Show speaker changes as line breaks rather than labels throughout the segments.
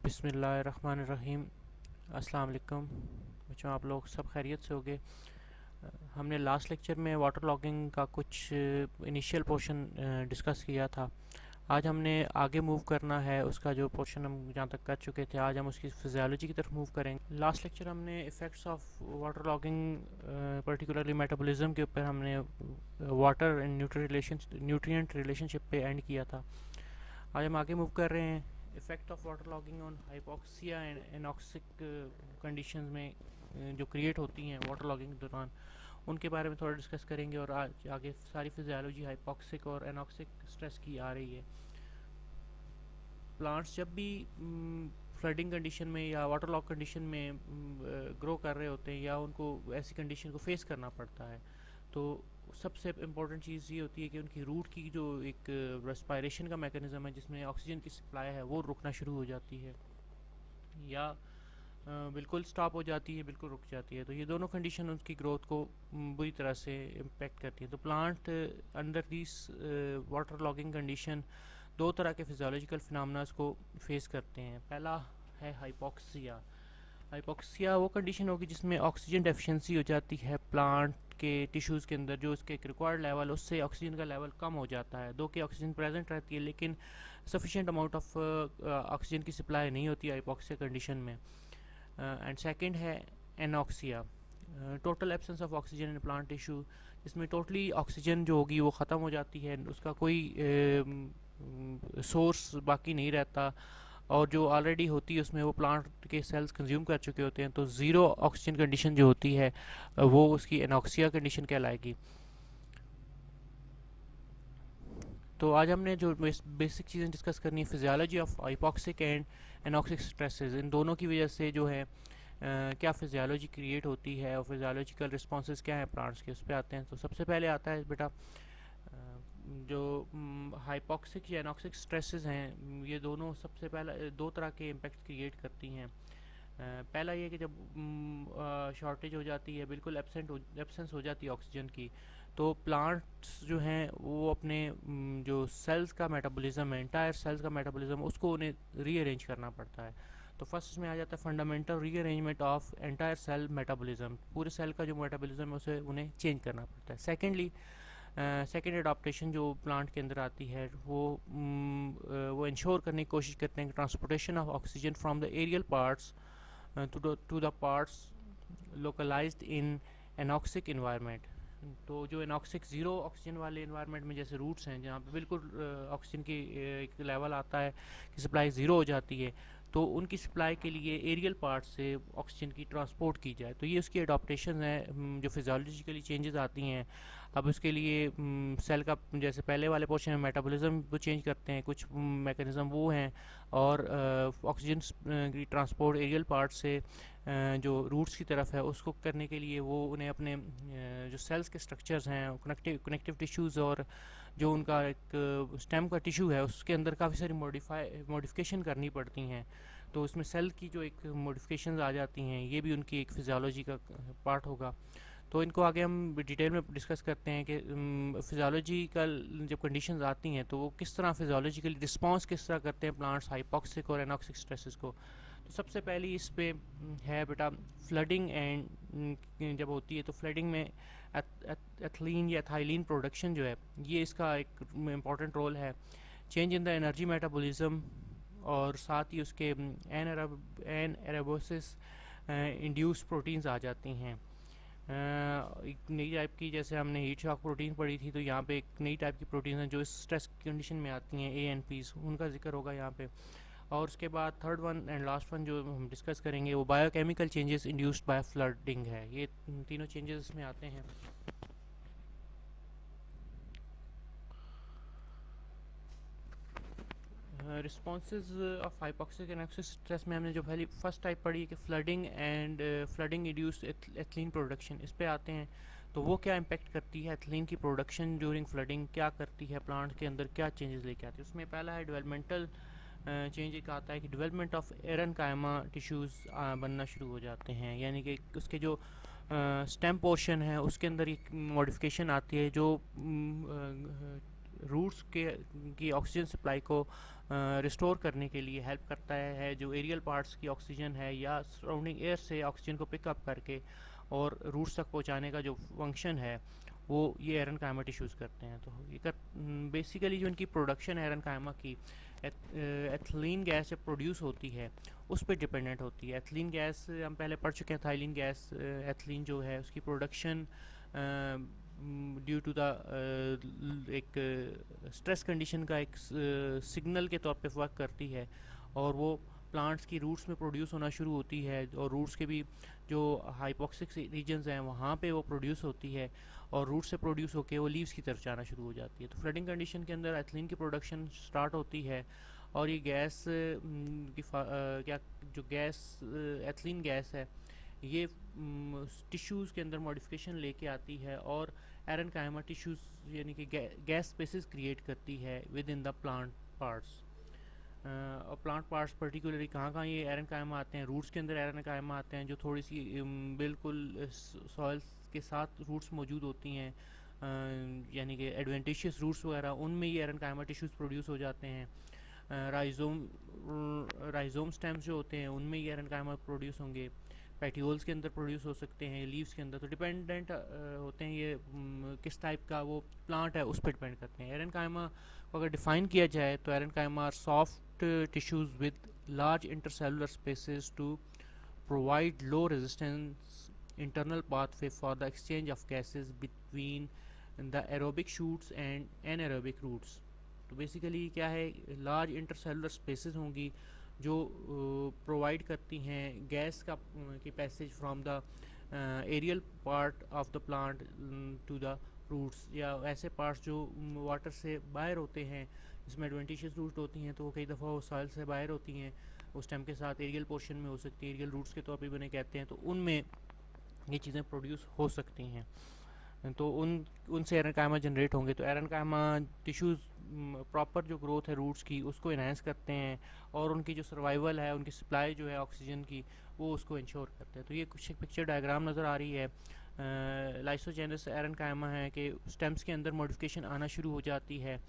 बिस्मिल्लाहिर्रहमानिर्रहीम। अस्सलाम वालेकुम बच्चों, आप लोग सब खैरियत से होगे। हमने लास्ट लेक्चर में वाटर लॉगिंग का कुछ इनिशियल पोर्शन डिस्कस किया था। आज हमने आगे मूव करना है, उसका जो पोर्शन हम जहाँ तक कर चुके थे आज हम उसकी फिजियोलॉजी की तरफ मूव करेंगे। लास्ट लेक्चर हमने effects of water logging particularly metabolism के ऊपर हमने वाटर एंड न्यूट्रिएंट रिलेशनशिप पे एंड किया था। आज हम आगे मूव कर रहे हैं। Effect of water logging on hypoxia and anoxic conditions में जो क्रिएट होती हैं वाटर लॉगिंग के दौरान, उनके बारे में थोड़ा डिस्कस करेंगे। और आज आगे सारी फिजियोलॉजी हाइपोक्सिक और एनॉक्सिक स्ट्रेस की आ रही है। प्लांट्स जब भी फ्लडिंग कंडीशन में या वाटर लॉग कंडीशन में ग्रो कर रहे होते हैं या उनको ऐसी कंडीशन को फेस करना पड़ता है, तो सबसे इम्पोर्टेंट चीज़ ये होती है कि उनकी रूट की जो एक रेस्पायरेशन का मैकेनिज़्म है जिसमें ऑक्सीजन की सप्लाई है वो रुकना शुरू हो जाती है या बिल्कुल स्टॉप हो जाती है, बिल्कुल रुक जाती है। तो ये दोनों कंडीशन उनकी ग्रोथ को बुरी तरह से इम्पेक्ट करती है। तो plant under this water logging condition दो तरह के फिजियोलॉजिकल फिनोमेनास को फेस करते हैं। पहला है हाइपोक्सिया। हाइपोक्सिया वो कंडीशन होगी जिसमें ऑक्सीजन डेफिशिएंसी हो जाती है प्लांट के टिश्यूज़ के अंदर, जो उसके एक रिक्वायर्ड लेवल उससे ऑक्सीजन का लेवल कम हो जाता है। दो कि ऑक्सीजन प्रेजेंट रहती है लेकिन सफिशिएंट अमाउंट ऑफ ऑक्सीजन की सप्लाई नहीं होती हाइपोक्सिया कंडीशन में। एंड सेकंड है anoxia, total absence of oxygen in plant tissue, जिसमें टोटली ऑक्सीजन जो होगी वो ख़त्म हो जाती है, उसका कोई सोर्स बाकी नहीं रहता, और जो ऑलरेडी होती है उसमें वो प्लांट के सेल्स कंज्यूम कर चुके होते हैं। तो ज़ीरो ऑक्सीजन कंडीशन जो होती है वो उसकी एनॉक्सिया कंडीशन कहलाएगी। तो आज हमने जो बेसिक चीज़ें डिस्कस करनी है, physiology of hypoxic and anoxic stresses, इन दोनों की वजह से जो है क्या फिजियोलॉजी क्रिएट होती है और फिजियोलॉजिकल रिस्पॉन्सेज क्या हैं प्लांट्स के, उस पर आते हैं। तो सबसे पहले आता है बेटा जो हाइपोक्सिक या एनॉक्सिक स्ट्रेसेस हैं, ये दोनों सबसे पहला दो तरह के इम्पेक्ट क्रिएट करती हैं। पहला ये कि जब शॉर्टेज हो जाती है, बिल्कुल एब्सेंस हो जाती है ऑक्सीजन की, तो प्लांट्स जो हैं वो अपने जो सेल्स का मेटाबॉलिज्म है, एंटायर सेल्स का मेटाबॉलिज्म, उसको उन्हें रीअरेंज करना पड़ता है। तो फर्स्ट इसमें आ जाता है fundamental rearrangement of entire cell metabolism, पूरे सेल का जो मेटाबॉलिज्म है उसे उन्हें चेंज करना पड़ता है। सेकेंडली सेकेंड एडाप्टेशन जो प्लांट के अंदर आती है वो इंश्योर करने की कोशिश करते हैं कि transportation of oxygen from the aerial parts to the parts localized in anoxic environment। तो जो एनॉक्सिक ज़ीरो ऑक्सीजन वाले इन्वायरमेंट में, जैसे रूट्स हैं जहाँ पे बिल्कुल ऑक्सीजन की एक लेवल आता है कि सप्लाई ज़ीरो हो जाती है, तो उनकी सप्लाई के लिए एरियल पार्ट से ऑक्सीजन की ट्रांसपोर्ट की जाए। तो ये उसकी अडॉप्टेशन है जो फिजियोलॉजिकली चेंजेस आती हैं। अब उसके लिए सेल का, जैसे पहले वाले पोर्शन में मेटाबॉलिज्म वो चेंज करते हैं, कुछ मैकेनिज़्म वो हैं, और ऑक्सीजन की ट्रांसपोर्ट एरियल पार्ट से जो रूट्स की तरफ है उसको करने के लिए वो उन्हें अपने जो सेल्स के स्ट्रक्चर्स हैं, कनेक्टिव टिश्यूज़, और जो उनका एक स्टेम का टिश्यू है उसके अंदर काफ़ी सारी मॉडिफिकेशन करनी पड़ती हैं। तो उसमें सेल की जो एक मॉडिफिकेशंस आ जाती हैं, ये भी उनकी एक फिजियोलॉजी का पार्ट होगा। तो इनको आगे हम डिटेल में डिस्कस करते हैं कि फिजियोलॉजिकल जब कंडीशंस आती हैं तो वो किस तरह फिजियोलॉजिकली रिस्पॉन्स किस तरह करते हैं प्लांट्स हाइपोक्सिक और एनॉक्सिक स्ट्रेसेस को। तो सबसे पहली इस पे है बेटा फ्लडिंग, एंड जब होती है तो फ्लडिंग में एथलीन या एथाइलिन प्रोडक्शन जो है, ये इसका एक इम्पॉर्टेंट रोल है। Change in the energy metabolism, और साथ ही उसके एन एरोबोसिस इंड्यूस प्रोटीन्स आ जाती हैं। एक नई टाइप की, जैसे हमने हीट शॉक प्रोटीन पढ़ी थी, तो यहाँ पे एक नई टाइप की प्रोटीन हैं जो इस स्ट्रेस कंडीशन में आती हैं, ANPs, उनका जिक्र होगा यहाँ पे। और उसके बाद third one and last one जो हम डिस्कस करेंगे वो biochemical changes induced by flooding है। ये तीनों चेंजेस इसमें आते हैं। Responses of hypoxic anoxic stress में हमने जो पहली फर्स्ट टाइप पढ़ी है कि flooding and flooding induced ethylene production, इस पे आते हैं। तो वो क्या इम्पेक्ट करती है एथलीन की प्रोडक्शन ड्यूरिंग फ्लडिंग, क्या करती है प्लांट के अंदर, क्या चेंजेस लेके आती है। उसमें पहला है डेवलपमेंटल चेंज, एक आता है कि डेवलपमेंट ऑफ एरन कायमा टिश्यूज़ बनना शुरू हो जाते हैं, यानी कि उसके जो स्टेम पोर्शन है उसके अंदर एक मॉडिफिकेशन आती है जो रूट्स के की ऑक्सीजन सप्लाई को रिस्टोर करने के लिए हेल्प करता है, जो एरियल पार्ट्स की ऑक्सीजन है या सराउंडिंग एयर से ऑक्सीजन को पिकअप करके और रूट्स तक पहुंचाने का जो फंक्शन है वो ये एरनकाइमा टिश्यूज़ करते हैं। तो ये बेसिकली जो इनकी प्रोडक्शन है एरनकाइमा की एथिलीन गैस जब प्रोड्यूस होती है उस पर डिपेंडेंट होती है। एथिलीन गैस हम पहले पढ़ चुके हैं, थाइलिन गैस, एथिलीन जो है उसकी प्रोडक्शन ड्यू टू द एक स्ट्रेस कंडीशन का एक सिग्नल के तौर पे वर्क करती है और वो प्लांट्स की रूट्स में प्रोड्यूस होना शुरू होती है और रूट्स के भी जो हाइपोक्सिक रीजन्स हैं वहाँ पे वो प्रोड्यूस होती है और रूट से प्रोड्यूस होकर वो लीव्स की तरफ जाना शुरू हो जाती है। तो फ्लडिंग कंडीशन के अंदर एथिलीन की प्रोडक्शन स्टार्ट होती है और ये गैस क्या जो गैस एथिलीन गैस है ये टिश्यूज़ के अंदर मॉडिफिकेशन लेके आती है और एरनकाइमा टिश्यूज़ यानी कि गैस स्पेसेस क्रिएट करती है with in the plant parts. और प्लांट पार्ट्स पर्टिकुलरली कहाँ कहाँ ये एरनकाइमा आते हैं, रूट्स के अंदर एरनकाइमा आते हैं जो थोड़ी सी बिल्कुल सॉइल्स के साथ रूट्स मौजूद होती हैं, यानी कि एडवेंटिशियस रूट्स वगैरह, उनमें ये एरनकाइमा टिश्यूज़ प्रोड्यूस हो जाते हैं। राइजोम स्टेम्स जो होते हैं उनमें ये एरनकाइमा प्रोड्यूस होंगे, पेटियोल्स के अंदर प्रोड्यूस हो सकते हैं, लीव्स के अंदर। तो डिपेंडेंट होते हैं ये किस टाइप का वो प्लांट है उस पर डिपेंड करते हैं। एरनकाइमा को अगर डिफ़ाइन किया जाए तो aerenchyma are soft tissues with large intercellular spaces to provide low resistance internal pathway for the exchange of gases between the aerobic shoots and anaerobic roots। तो बेसिकली क्या है, लार्ज इंटरसेलुलर स्पेसेस होंगी जो provide करती हैं gas का की passage from the aerial part of the plant to the roots, या ऐसे पार्ट्स जो वाटर से बाहर होते हैं जिसमें एडवेंटिशियस रूट होती हैं तो कई दफ़ा वो सॉइल से बाहर होती हैं, उस टाइम के साथ एरियल पोर्शन में हो सकती है, एरियल रूट्स के तौर पर भी उन्हें कहते हैं, तो उनमें ये चीज़ें प्रोड्यूस हो सकती हैं। तो उनसे एरनकाइमा जनरेट होंगे। तो एरनकाइमा टिश्यूज़ प्रॉपर जो ग्रोथ है रूट्स की उसको इन्हांस करते हैं और उनकी जो सर्वाइवल है, उनकी सप्लाई जो है ऑक्सीजन की, वो उसको इंश्योर करते हैं। तो ये कुछ पिक्चर डायग्राम नज़र आ रही है। लाइसोजेनस एरनकाइमा है कि स्टेम्स के अंदर मॉडिफिकेशन आना शुरू हो जाती है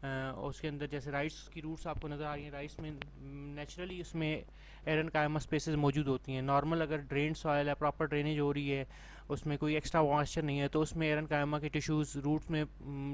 और उसके अंदर जैसे राइट्स की रूट्स आपको नज़र आ रही हैं, राइट्स में नेचुरली उसमें एरनकाइमा स्पेसेस मौजूद होती हैं। नॉर्मल अगर ड्रेन सॉइल है, प्रॉपर ड्रेनेज हो रही है, उसमें कोई एक्स्ट्रा मॉइस्चर नहीं है, तो उसमें एरनकाइमा के टिश्यूज़ रूट्स में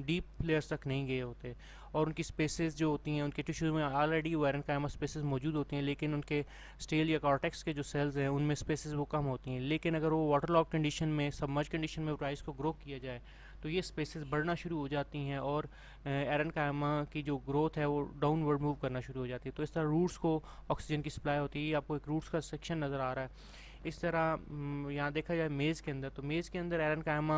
डीप लेयर्स तक नहीं गए होते और उनकी स्पेसेस जो होती हैं उनके टिश्यूज़ में ऑलरेडी वो एरनकाइमा स्पेसेस मौजूद होती हैं, लेकिन उनके स्टेल या कॉर्टेक्स के जो सेल्स हैं उनमें स्पेसेस वो कम होती हैं। लेकिन अगर वो वाटर लॉक कंडीशन में, सबमर्ज कंडीशन में राइस को ग्रो किया जाए तो ये स्पेसेस बढ़ना शुरू हो जाती हैं और एरनकाइमा की जो ग्रोथ है वो डाउनवर्ड मूव करना शुरू हो जाती है। तो इस तरह रूट्स को ऑक्सीजन की सप्लाई होती है। आपको एक रूट्स का सेक्शन नज़र आ रहा है। इस तरह यहाँ देखा जाए मेज़ के अंदर, तो मेज़ के अंदर एरनकाइमा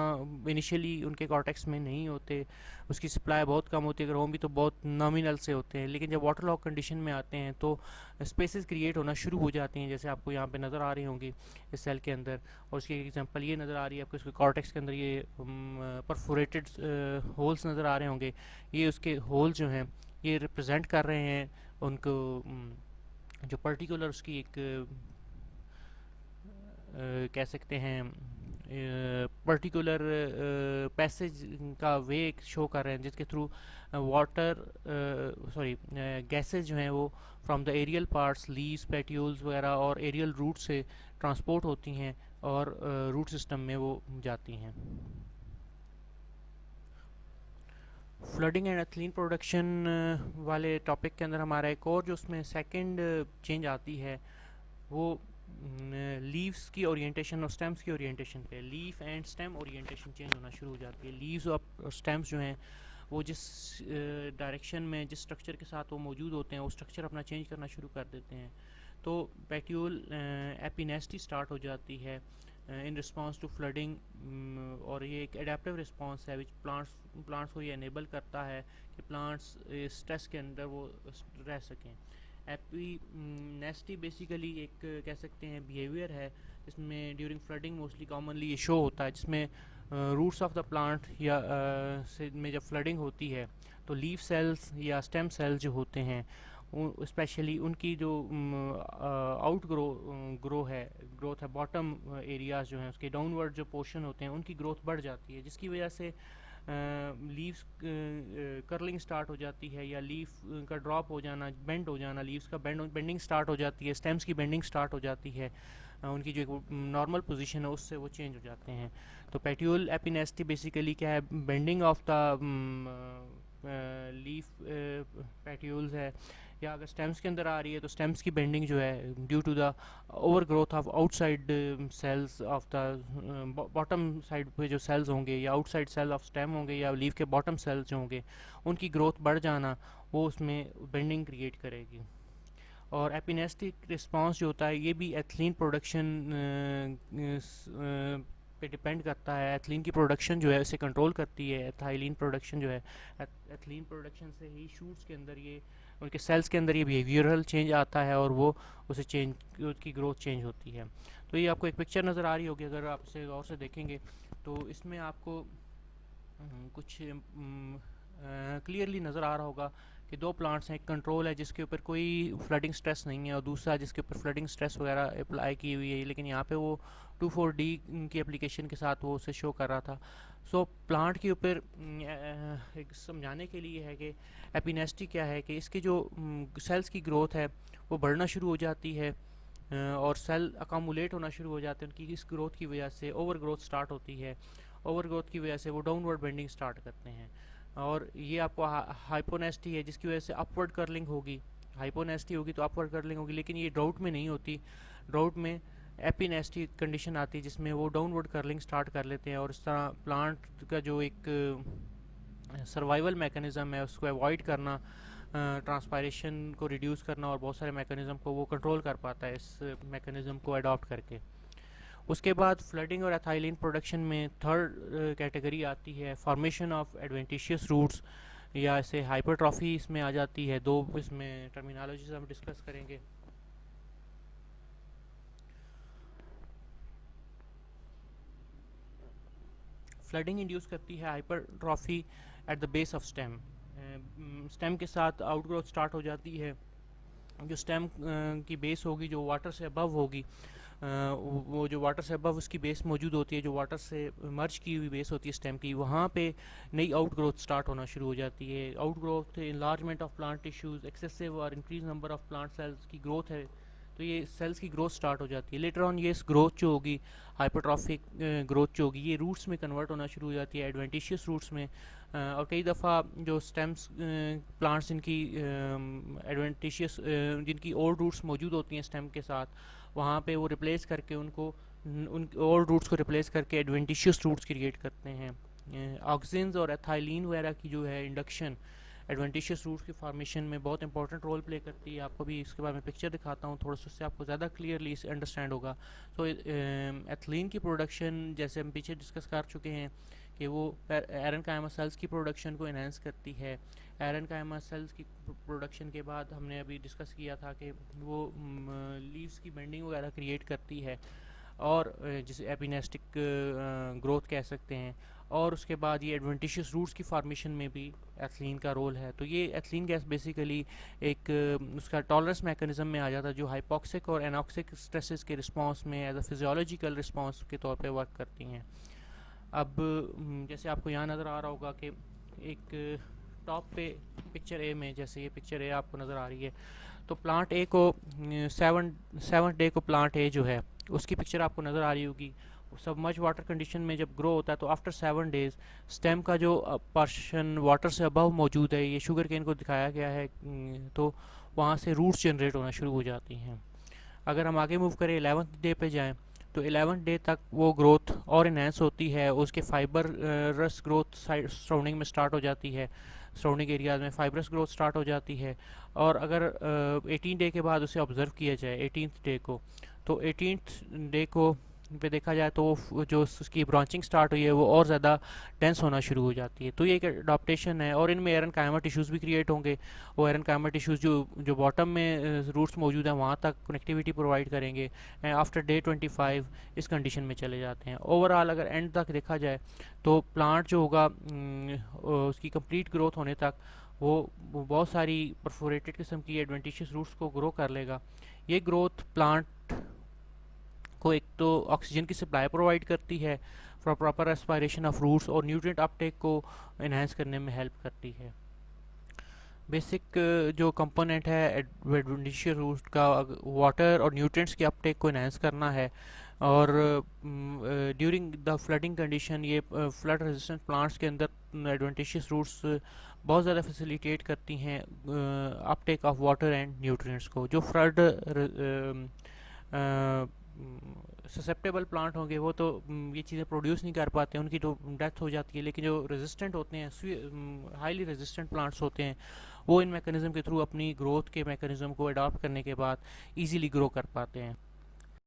इनिशियली उनके कॉर्टेक्स में नहीं होते, उसकी सप्लाई बहुत कम होती है, अगर हों भी तो बहुत नॉमिनल से होते हैं। लेकिन जब वाटर लॉक कंडीशन में आते हैं तो स्पेसेस क्रिएट होना शुरू हो जाती हैं, जैसे आपको यहाँ पे नज़र आ रही होंगी इस सेल के अंदर। और उसकी एग्जांपल ये नज़र आ रही है आपको, इसके कॉर्टेक्स के अंदर ये परफोरेटेड होल्स नज़र आ रहे होंगे। ये उसके होल्स जो हैं ये रिप्रेजेंट कर रहे हैं उनको जो पर्टिकुलर उसकी एक कह सकते हैं पर्टिकुलर पैसेज का वे शो कर रहे हैं जिसके थ्रू वाटर गैसेज जो हैं वो from the aerial parts, leaves, petioles वगैरह और एरियल रूट से ट्रांसपोर्ट होती हैं और रूट सिस्टम में वो जाती हैं। फ्लडिंग एंड एथिलीन प्रोडक्शन वाले टॉपिक के अंदर हमारा एक और जो उसमें सेकंड चेंज आती है वो लीव्स की ओरिएंटेशन और स्टेम्स की ओरिएंटेशन पे। Leaf and stem orientation change होना शुरू हो जाती है। लीव्स और स्टेम्स जो हैं वो जिस डायरेक्शन में, जिस स्ट्रक्चर के साथ वो मौजूद होते हैं वो स्ट्रक्चर अपना चेंज करना शुरू कर देते हैं। तो पेट्यूल एपिनेस्टी स्टार्ट हो जाती है इन रिस्पॉन्स टू फ्लडिंग, और ये एक एडेप्टिव रिस्पॉन्स है विच प्लांट्स को ये एनेबल करता है कि प्लांट्स स्ट्रेस के अंदर वो रह सकें। एपिनेस्टी बेसिकली एक कह सकते हैं बिहेवियर है जिसमें ड्यूरिंग फ्लडिंग मोस्टली कॉमनली ये शो होता है, जिसमें रूट्स ऑफ द प्लांट या से में जब फ्लडिंग होती है तो लीफ सेल्स या स्टेम सेल्स जो होते हैं स्पेशली उनकी जो आउट ग्रोथ है बॉटम एरियाज जो हैं उसके डाउनवर्ड जो पोर्शन होते हैं उनकी ग्रोथ बढ़ जाती है, जिसकी वजह से लीव्स कर्लिंग स्टार्ट हो जाती है, या लीफ का ड्रॉप हो जाना, बेंड हो जाना, लीव्स का बेंडिंग स्टार्ट हो जाती है, स्टेम्स की बेंडिंग स्टार्ट हो जाती है, उनकी जो एक नॉर्मल पोजीशन है उससे वो चेंज हो जाते हैं। तो पेट्यूल एपिनेस्टी बेसिकली क्या है, bending of the leaf petioles है, या अगर स्टेम्स के अंदर आ रही है तो स्टेम्स की बेंडिंग जो है due to the over growth of outside cells of the bottom side पे जो सेल्स होंगे, या आउटसाइड सेल ऑफ स्टेम होंगे, या लीफ के बॉटम सेल्स जो होंगे उनकी ग्रोथ बढ़ जाना, वो उसमें बेंडिंग क्रिएट करेगी। और एपिनेस्टिक रिस्पांस जो होता है ये भी एथिलीन प्रोडक्शन पे डिपेंड करता है। एथिलीन की प्रोडक्शन जो है उसे कंट्रोल करती है। एथाइलिन प्रोडक्शन जो है, एथिलीन प्रोडक्शन से ही शूट्स के अंदर ये, उनके सेल्स के अंदर ये बिहेवियरल चेंज आता है और वो उसे चेंज, उसकी ग्रोथ चेंज होती है। तो ये आपको एक पिक्चर नज़र आ रही होगी, अगर आप इसे गौर से देखेंगे तो इसमें आपको कुछ क्लियरली नज़र आ रहा होगा कि दो प्लांट्स हैं, एक कंट्रोल है जिसके ऊपर कोई फ्लडिंग स्ट्रेस नहीं है, और दूसरा जिसके ऊपर फ्लडिंग स्ट्रेस वगैरह अप्लाई की हुई है, लेकिन यहाँ पे वो 2,4-D की एप्लीकेशन के साथ वो उसे शो कर रहा था। सो प्लांट के ऊपर एक समझाने के लिए है कि एपिनेस्टी क्या है, कि इसके जो सेल्स की ग्रोथ है वो बढ़ना शुरू हो जाती है, और सेल अकामुलेट होना शुरू हो जाते हैं उनकी इस ग्रोथ की वजह से। ओवर ग्रोथ स्टार्ट होती है, ओवर ग्रोथ की वजह से वो डाउनवर्ड बेंडिंग स्टार्ट करते हैं, और ये आपको हाइपोनेस्टी है जिसकी वजह से अपवर्ड कर्लिंग होगी। हाइपोनेस्टी होगी तो अपवर्ड कर्लिंग होगी, लेकिन ये ड्राउट में नहीं होती। ड्राउट में एपिनेस्टी कंडीशन आती है जिसमें वो डाउनवर्ड कर्लिंग स्टार्ट कर लेते हैं, और इस तरह प्लांट का जो एक सर्वाइवल मैकेनिज़्म है उसको अवॉइड करना, ट्रांसपायरेशन को रिड्यूस करना, और बहुत सारे मैकेनिज़्म को वो कंट्रोल कर पाता है इस मैकेनिज़्म को अडॉप्ट करके। उसके बाद फ्लडिंग और एथाइलिन प्रोडक्शन में थर्ड कैटेगरी आती है फॉर्मेशन ऑफ एडवेंटिशियस रूट्स, या इसे हाइपरट्रॉफी इसमें आ जाती है। दो इसमें टर्मिनोलॉजीज हम डिस्कस करेंगे। फ्लडिंग इंड्यूस करती है hypertrophy at the base of stem. Stem के साथ आउटग्रोथ स्टार्ट हो जाती है। जो स्टेम की बेस होगी जो वाटर से अबव होगी, वो जो वाटर से अबव उसकी बेस मौजूद होती है, जो वाटर से मर्ज की हुई बेस होती है स्टेम की, वहाँ पे नई आउट ग्रोथ स्टार्ट होना शुरू हो जाती है। Outgrowth, enlargement of plant tissues, excessive और increase number of plant cells की ग्रोथ है, तो ये सेल्स की ग्रोथ स्टार्ट हो जाती है। लेटर ऑन ये इस ग्रोथ जो होगी, हाइपरट्रॉफिक ग्रोथ जो होगी, ये रूट्स में कन्वर्ट होना शुरू हो जाती है, एडवेंटिशियस रूट्स में। और कई दफ़ा जो स्टेम्स प्लांट्स इनकी एडवेंटिशियस जिनकी ओल्ड रूट्स मौजूद होती हैं स्टेम के साथ, वहाँ पे वो रिप्लेस करके उनको, उन ओल्ड रूट्स को रिप्लेस करके एडवेंटिशियस रूट्स क्रिएट करते हैं। ऑक्सिन्स और एथाइलिन वगैरह की जो है इंडक्शन एडवेंटिशियस रूट्स की फॉर्मेशन में बहुत इंपॉर्टेंट रोल प्ले करती है। आपको भी इसके बारे में पिक्चर दिखाता हूँ थोड़ा सा, उससे आपको ज़्यादा क्लियरली इसे अंडरस्टैंड होगा। तो एथिलीन की प्रोडक्शन जैसे हम पीछे डिस्कस कर चुके हैं कि वो एरेनकाइमा सेल्स की प्रोडक्शन को एनहांस करती है। एरेनकाइमा सेल्स की प्रोडक्शन के बाद हमने अभी डिस्कस किया था कि वो लीव्स की बेंडिंग वगैरह क्रिएट करती है, और जिसे एपिनेस्टिक ग्रोथ कह सकते हैं। और उसके बाद ये एडवेंटिशियस रूट्स की फार्मेशन में भी एथिलीन का रोल है। तो ये एथिलीन गैस बेसिकली एक उसका टॉलरेंस मैकेनिज्म में आ जाता है, जो हाइपॉक्सिक और एनॉक्सिक स्ट्रेसेस के रिस्पांस में एज अ फिजियोलॉजिकल रिस्पांस के तौर पे वर्क करती हैं। अब जैसे आपको यहाँ नज़र आ रहा होगा कि एक टॉप पे पिक्चर ए में, जैसे ये पिक्चर ए आपको नज़र आ रही है, तो प्लांट ए को सेवन डे को प्लांट ए जो है उसकी पिक्चर आपको नज़र आ रही होगी। सबमर्ज वाटर कंडीशन में जब ग्रो होता है तो आफ्टर 7 डेज स्टेम का जो पोर्शन वाटर से अबव मौजूद है, ये शुगर केन को दिखाया गया है, तो वहाँ से रूट्स जनरेट होना शुरू हो जाती हैं। अगर हम आगे मूव करें 11th डे पे जाएं तो 11th डे तक वो ग्रोथ और इन्हेंस होती है, उसके फाइबर रस ग्रोथ सराउंडिंग में स्टार्ट हो जाती है, सराउंडिंग एरियाज में फाइबरस ग्रोथ स्टार्ट हो जाती है। और अगर 18 डे के बाद उसे ऑब्ज़र्व किया जाए 18th डे को, तो 18th डे को पे देखा जाए तो जो उसकी ब्रांचिंग स्टार्ट हुई है वो और ज़्यादा डेंस होना शुरू हो जाती है। तो ये एक अडॉप्टेशन है, और इनमें एरेनकाइमा टिश्यूज़ भी क्रिएट होंगे। वो एरेनकाइमा टिश्यूज़ जो बॉटम में रूट्स मौजूद हैं वहाँ तक कनेक्टिविटी प्रोवाइड करेंगे। आफ्टर डे 25 इस कंडीशन में चले जाते हैं। ओवरऑल अगर एंड तक देखा जाए तो प्लांट जो होगा उसकी कंप्लीट ग्रोथ होने तक वो बहुत सारी परफोरेटेड किस्म की एडवेंटिशियस रूट्स को ग्रो कर लेगा। ये ग्रोथ प्लांट को एक तो ऑक्सीजन की सप्लाई प्रोवाइड करती है, for proper aspiration of roots और न्यूट्रिएंट अपटेक को इन्हांस करने में हेल्प करती है। बेसिक जो कंपोनेंट है एडवेंटिशियस रूट का, वाटर और न्यूट्रिएंट्स के अपटेक को इन्हांस करना है। और ड्यूरिंग द फ्लडिंग कंडीशन ये फ्लड रेजिस्टेंट प्लांट्स के अंदर एडवेंटिशियस रूट्स बहुत ज़्यादा फैसिलिटेट करती हैं uptake of water and nutrients को। जो फ्लड ससेप्टेबल प्लांट होंगे वो तो ये चीज़ें प्रोड्यूस नहीं कर पाते, उनकी तो डेथ हो जाती है। लेकिन जो रेजिस्टेंट होते हैं, हाईली रेजिस्टेंट प्लांट्स होते हैं, वो इन मैकेनिज़्म के थ्रू अपनी ग्रोथ के मैकेनिज़्म को अडॉप्ट करने के बाद इजीली ग्रो कर पाते हैं।